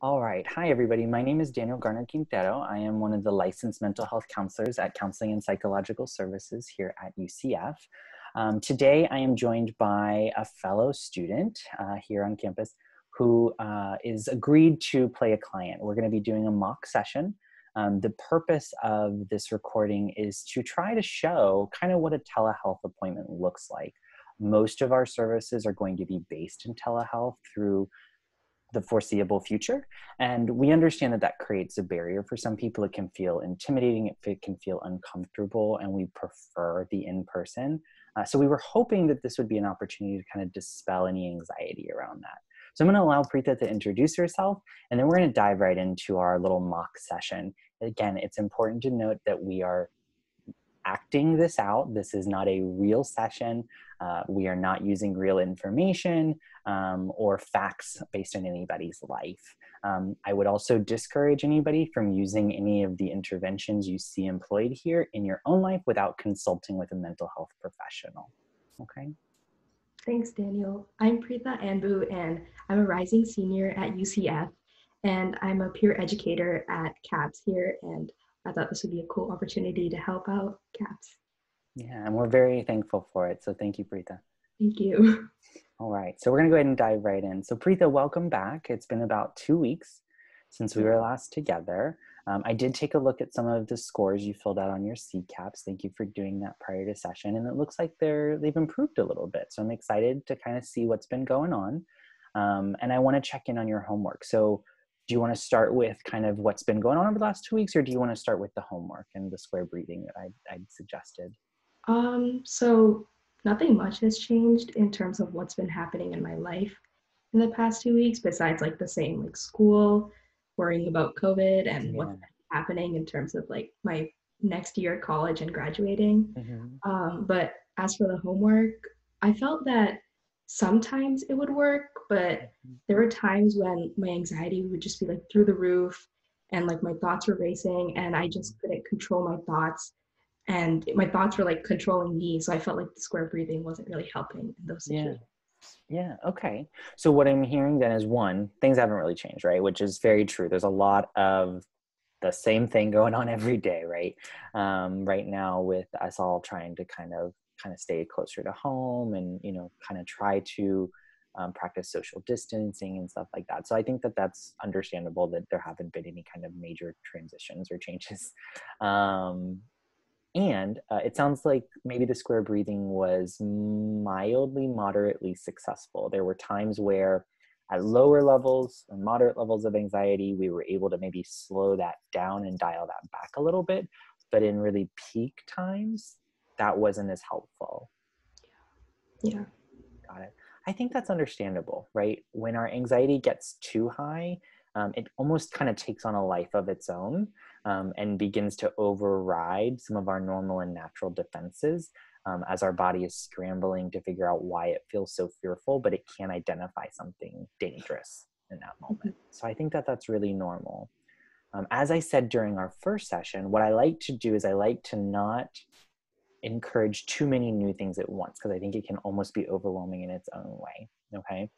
All right. Hi, everybody. My name is Daniel Garner Quintero. I am one of the licensed mental health counselors at Counseling and Psychological Services here at UCF. Today, I am joined by a fellow student here on campus who is agreed to play a client. We're going to be doing a mock session. The purpose of this recording is to try to show kind of what a telehealth appointment looks like. Most of our services are going to be based in telehealth through the foreseeable future. And we understand that that creates a barrier for some people. It can feel intimidating, it can feel uncomfortable, and we prefer the in-person. So we were hoping that this would be an opportunity to kind of dispel any anxiety around that. So I'm going to allow Preeta to introduce herself, and then we're going to dive right into our little mock session. Again, it's important to note that we are acting this out. This is not a real session. We are not using real information or facts based on anybody's life. I would also discourage anybody from using any of the interventions you see employed here in your own life without consulting with a mental health professional. Okay. Thanks, Daniel. I'm Preetha Anbu, and I'm a rising senior at UCF, and I'm a peer educator at CAPS here, and I thought this would be a cool opportunity to help out CAPS. Yeah, and we're very thankful for it. So thank you, Preeta. Thank you. All right, so we're gonna go ahead and dive right in. So Preeta, welcome back. It's been about 2 weeks since we were last together. I did take a look at some of the scores you filled out on your CCAPs. Thank you for doing that prior to session. And it looks like they've improved a little bit. So I'm excited to kind of see what's been going on. And I wanna check in on your homework. So do you wanna start with kind of what's been going on over the last 2 weeks, or do you wanna start with the homework and the square breathing that I'd suggested? So nothing much has changed in terms of what's been happening in my life in the past 2 weeks, besides like the same like school, worrying about COVID and Yeah. what's happening in terms of like my next year at college and graduating. Mm-hmm. But as for the homework, I felt that sometimes it would work, but there were times when my anxiety would just be like through the roof and like my thoughts were racing and I just couldn't control my thoughts. And my thoughts were like controlling me. So I felt like the square breathing wasn't really helping in those Yeah. situations. Yeah. Okay. So what I'm hearing then is, one, things haven't really changed, right? Which is very true. There's a lot of the same thing going on every day, right? Right now, with us all trying to kind of stay closer to home and kind of try to practice social distancing and stuff like that. So I think that that's understandable that there haven't been any kind of major transitions or changes. Um, and it sounds like maybe the square breathing was mildly, moderately successful. There were times where at lower levels or moderate levels of anxiety, we were able to maybe slow that down and dial that back a little bit. But in really peak times, that wasn't as helpful. Yeah. Got it. I think that's understandable, right? When our anxiety gets too high, it almost kind of takes on a life of its own and begins to override some of our normal and natural defenses as our body is scrambling to figure out why it feels so fearful, but it can't identify something dangerous in that moment. So I think that that's really normal. As I said during our first session, what I like to do is I like to not encourage too many new things at once, because I think it can almost be overwhelming in its own way. Okay.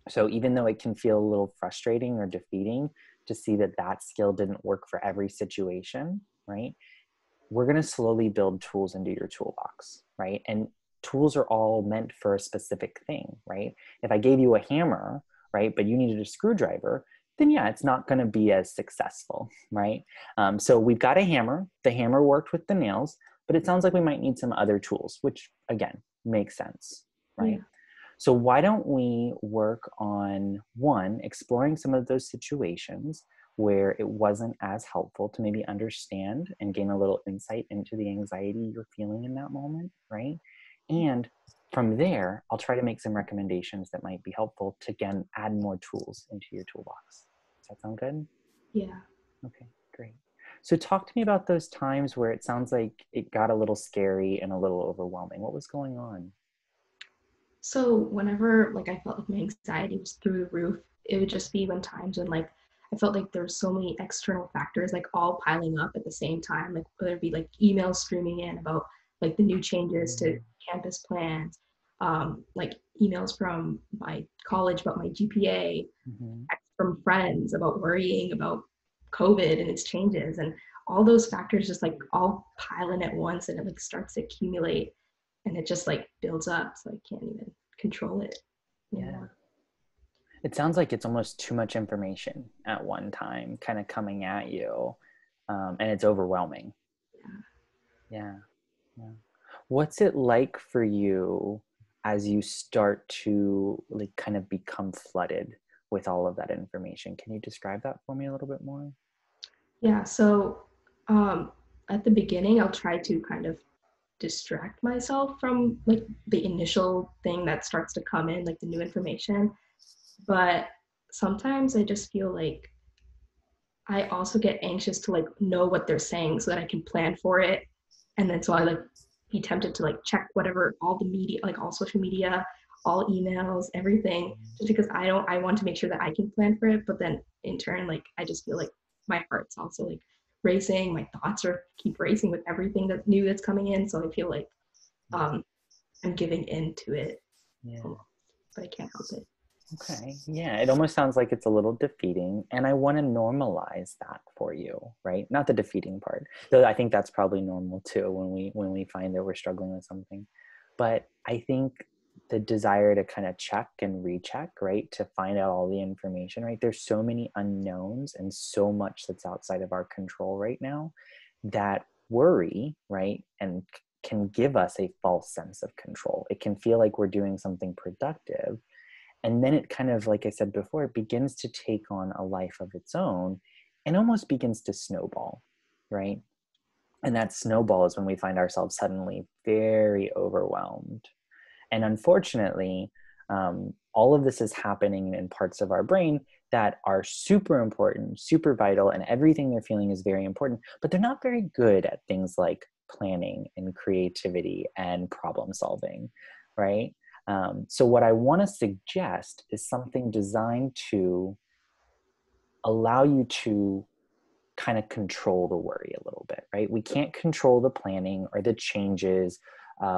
So even though it can feel a little frustrating or defeating to see that that skill didn't work for every situation, right? We're going to slowly build tools into your toolbox, right? And tools are all meant for a specific thing, right? If I gave you a hammer, right, but you needed a screwdriver, then yeah, it's not going to be as successful, right? So we've got a hammer. The hammer worked with the nails, but it sounds like we might need some other tools, which again, makes sense, right? Yeah. So why don't we work on, one, exploring some of those situations where it wasn't as helpful to maybe understand and gain a little insight into the anxiety you're feeling in that moment, right? And from there, I'll try to make some recommendations that might be helpful to, again, add more tools into your toolbox. Does that sound good? Yeah. Okay, great. So talk to me about those times where it sounds like it got a little scary and a little overwhelming. What was going on? So whenever like I felt like my anxiety was through the roof, it would just be when times when like I felt like there were so many external factors like all piling up at the same time. Like whether it be like emails streaming in about like the new changes to campus plans, like emails from my college about my GPA, Mm-hmm. texts from from friends about worrying about COVID and its changes, and all those factors just like all pile in at once, and it like starts to accumulate, and it just like builds up, so I can't even control it Yeah. anymore. It sounds like it's almost too much information at one time, kind of coming at you, and it's overwhelming. Yeah. Yeah. What's it like for you as you start to like kind of become flooded with all of that information? Can you describe that for me a little bit more? Yeah, so um, at the beginning, I'll try to kind of distract myself from like the initial thing that starts to come in, like the new information. But sometimes I just feel like I also get anxious to like know what they're saying so that I can plan for it. And then so I like be tempted to like check whatever all the media, like all social media, all emails, everything, just because I want to make sure that I can plan for it. But then in turn, like I just feel like my heart's also like racing, my thoughts are keep racing with everything that's new that's coming in. So I feel like um I'm giving in to it Yeah. almost, but I can't help it. Okay. Yeah. It almost sounds like it's a little defeating. And I want to normalize that for you, right? Not the defeating part. Though I think that's probably normal too when we find that we're struggling with something. But I think the desire to kind of check and recheck, right? To find out all the information, right? There's so many unknowns and so much that's outside of our control right now that worry, right? And can give us a false sense of control. It can feel like we're doing something productive, and then it kind of, like I said before, it begins to take on a life of its own and almost begins to snowball, right? And that snowball is when we find ourselves suddenly very overwhelmed. And unfortunately, all of this is happening in parts of our brain that are super important, super vital, and everything they're feeling is very important, but they're not very good at things like planning and creativity and problem solving, right? So, what I want to suggest is something designed to allow you to kind of control the worry a little bit, right? We can't control the planning or the changes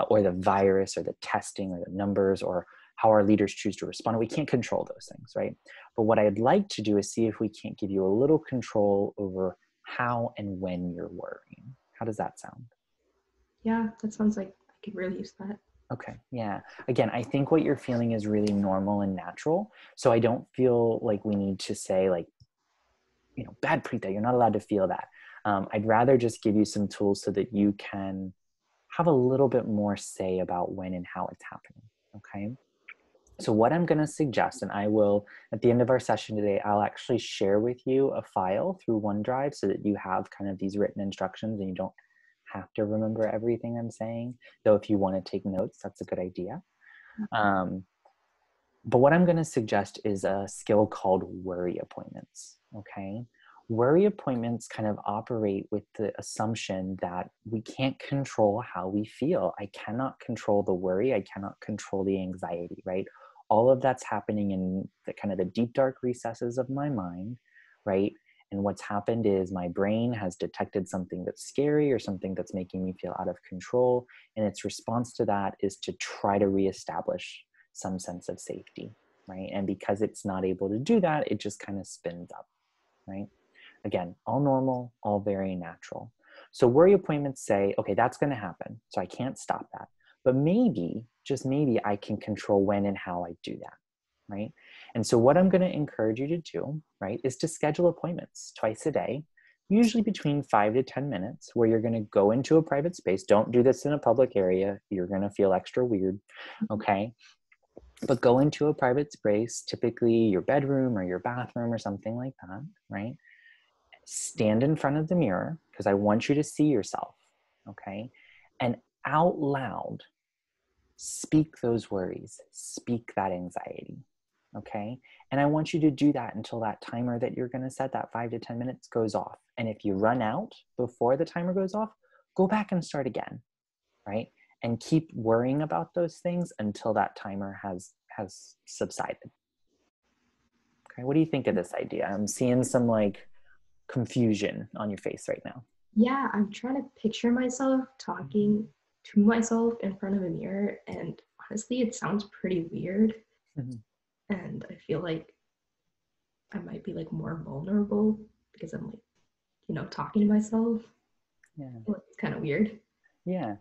or the virus or the testing or the numbers or how our leaders choose to respond. We can't control those things, right? But what I'd like to do is see if we can't give you a little control over how and when you're worrying. How does that sound? Yeah, that sounds like I could really use that. Okay, yeah. Again, I think what you're feeling is really normal and natural. So I don't feel like we need to say like, bad Preeta, you're not allowed to feel that. I'd rather just give you some tools so that you can have a little bit more say about when and how it's happening. Okay. So what I'm going to suggest, and I will, at the end of our session today, I'll actually share with you a file through OneDrive so that you have kind of these written instructions and you don't have to remember everything I'm saying. Though if you want to take notes, that's a good idea. Um, but what I'm going to suggest is a skill called worry appointments. Okay. Worry appointments kind of operate with the assumption that we can't control how we feel. I cannot control the worry. I cannot control the anxiety, right? All of that's happening in the kind of the deep, dark recesses of my mind, right? And what's happened is my brain has detected something that's scary or something that's making me feel out of control. And its response to that is to try to reestablish some sense of safety, right? And because it's not able to do that, it just kind of spins up, right? Again, all normal, all very natural. So worry appointments say, okay, that's going to happen. So I can't stop that. But maybe, just maybe, I can control when and how I do that, right? And so what I'm going to encourage you to do, right, is to schedule appointments twice a day, usually between 5 to 10 minutes, where you're going to go into a private space. Don't do this in a public area. You're going to feel extra weird, okay? But go into a private space, typically your bedroom or your bathroom or something like that, right? Stand in front of the mirror because I want you to see yourself, okay? And out loud, speak those worries, speak that anxiety, okay? And I want you to do that until that timer that you're going to set, that 5 to 10 minutes, goes off. And if you run out before the timer goes off, go back and start again, right? And keep worrying about those things until that timer has subsided. Okay, what do you think of this idea? I'm seeing some like confusion on your face right now. Yeah, I'm trying to picture myself talking to myself in front of a mirror, and honestly, it sounds pretty weird. Mhm. And I feel like I might be like more vulnerable because I'm like, talking to myself. Yeah. It's kind of weird. Yeah.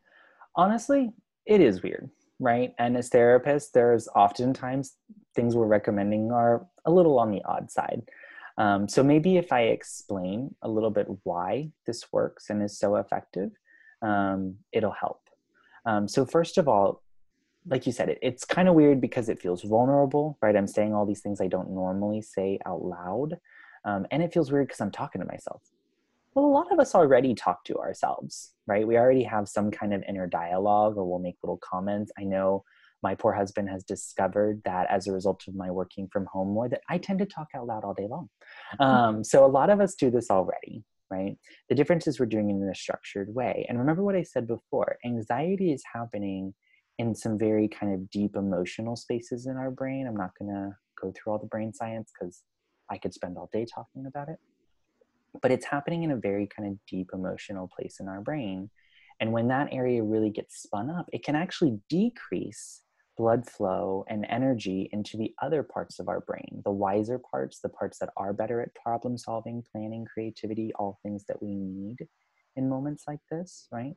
Honestly, it is weird, right? And as therapists, there's oftentimes things we're recommending are a little on the odd side. So maybe if I explain a little bit why this works and is so effective, it'll help. So first of all, like you said, it's kind of weird because it feels vulnerable, right? I'm saying all these things I don't normally say out loud. And it feels weird because I'm talking to myself. Well, a lot of us already talk to ourselves, right? We already have some kind of inner dialogue, or we'll make little comments. I know my poor husband has discovered that as a result of my working from home more, that I tend to talk out loud all day long. So a lot of us do this already, right? The difference is we're doing it in a structured way. And remember what I said before, anxiety is happening in some very kind of deep emotional spaces in our brain. I'm not going to go through all the brain science because I could spend all day talking about it, but it's happening in a very kind of deep emotional place in our brain. And when that area really gets spun up, it can actually decrease blood flow and energy into the other parts of our brain, the wiser parts, the parts that are better at problem solving, planning, creativity, all things that we need in moments like this, right?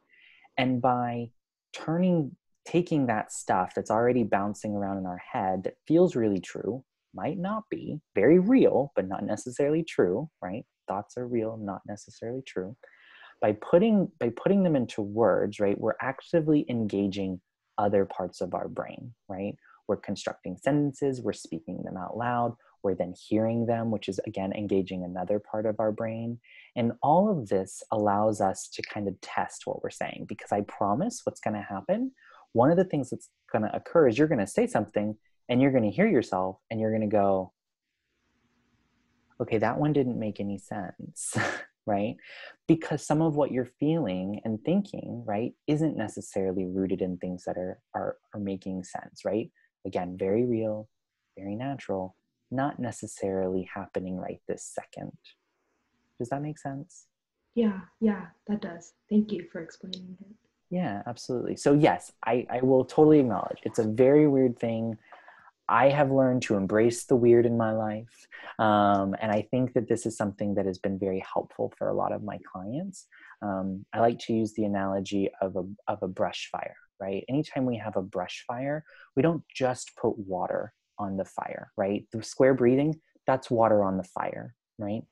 And by turning, taking that stuff that's already bouncing around in our head that feels really true, might not be, very real, but not necessarily true, right? Thoughts are real, not necessarily true. By putting them into words, right, we're actively engaging other parts of our brain, right? We're constructing sentences, we're speaking them out loud, we're then hearing them, which is again engaging another part of our brain. And all of this allows us to kind of test what we're saying, because I promise what's going to happen. One of the things that's going to occur is you're going to say something and you're going to hear yourself and you're going to go, okay, that one didn't make any sense, right? Because some of what you're feeling and thinking, right, isn't necessarily rooted in things that are making sense, right? Again, very real, very natural, not necessarily happening right this second. Does that make sense? Yeah, that does. Thank you for explaining it. Yeah, absolutely. So yes, I will totally acknowledge it's a very weird thing. I have learned to embrace the weird in my life. And I think that this is something that has been very helpful for a lot of my clients. I like to use the analogy of a brush fire, right? Anytime we have a brush fire, we don't just put water on the fire, right? The square breathing, that's water on the fire, right?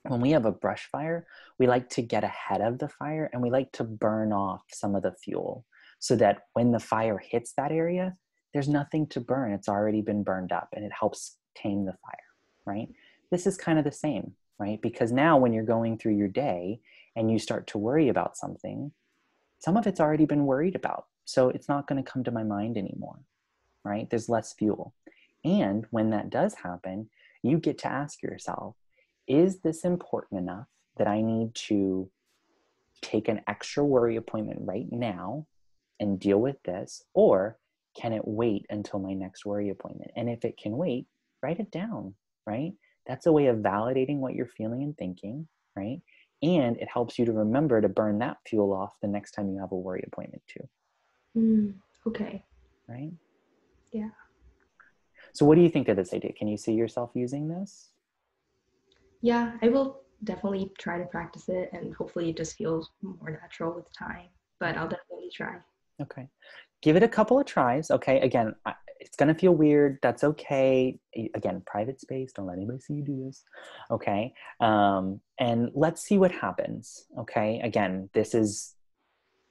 When we have a brush fire, we like to get ahead of the fire and we like to burn off some of the fuel so that when the fire hits that area, there's nothing to burn. It's already been burned up and it helps tame the fire, right? This is kind of the same, right? Because now when you're going through your day and you start to worry about something, some of it's already been worried about. So it's not going to come to my mind anymore, right? There's less fuel. And when that does happen, you get to ask yourself, is this important enough that I need to take an extra worry appointment right now and deal with this? Or can it wait until my next worry appointment? And if it can wait, write it down, right? That's a way of validating what you're feeling and thinking, right? And it helps you to remember to burn that fuel off the next time you have a worry appointment too, Okay. right? Yeah. So what do you think of this idea? Can you see yourself using this? Yeah, I will definitely try to practice it and hopefully it just feels more natural with time. But I'll definitely try. Okay. Give it a couple of tries. Okay. Again, it's going to feel weird. That's okay. Again, private space. Don't let anybody see you do this. Okay. And let's see what happens. Okay. Again, this is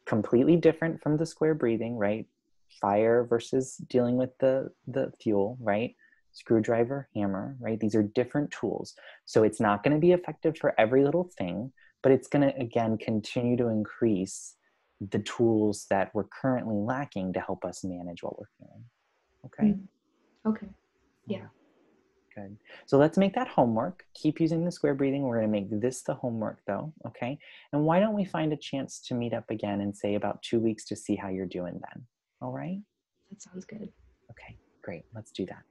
completely different from the square breathing, right? Fire versus dealing with the fuel, right? Screwdriver, hammer, right? These are different tools. So it's not going to be effective for every little thing, but it's going to, again, continue to increase the tools that we're currently lacking to help us manage what we're feeling. Okay? Mm, okay. Oh, Yeah. good. So let's make that homework. Keep using the square breathing. We're going to make this the homework though. Okay? And why don't we find a chance to meet up again in say about 2 weeks to see how you're doing then? All right? That sounds good. Okay, great. Let's do that.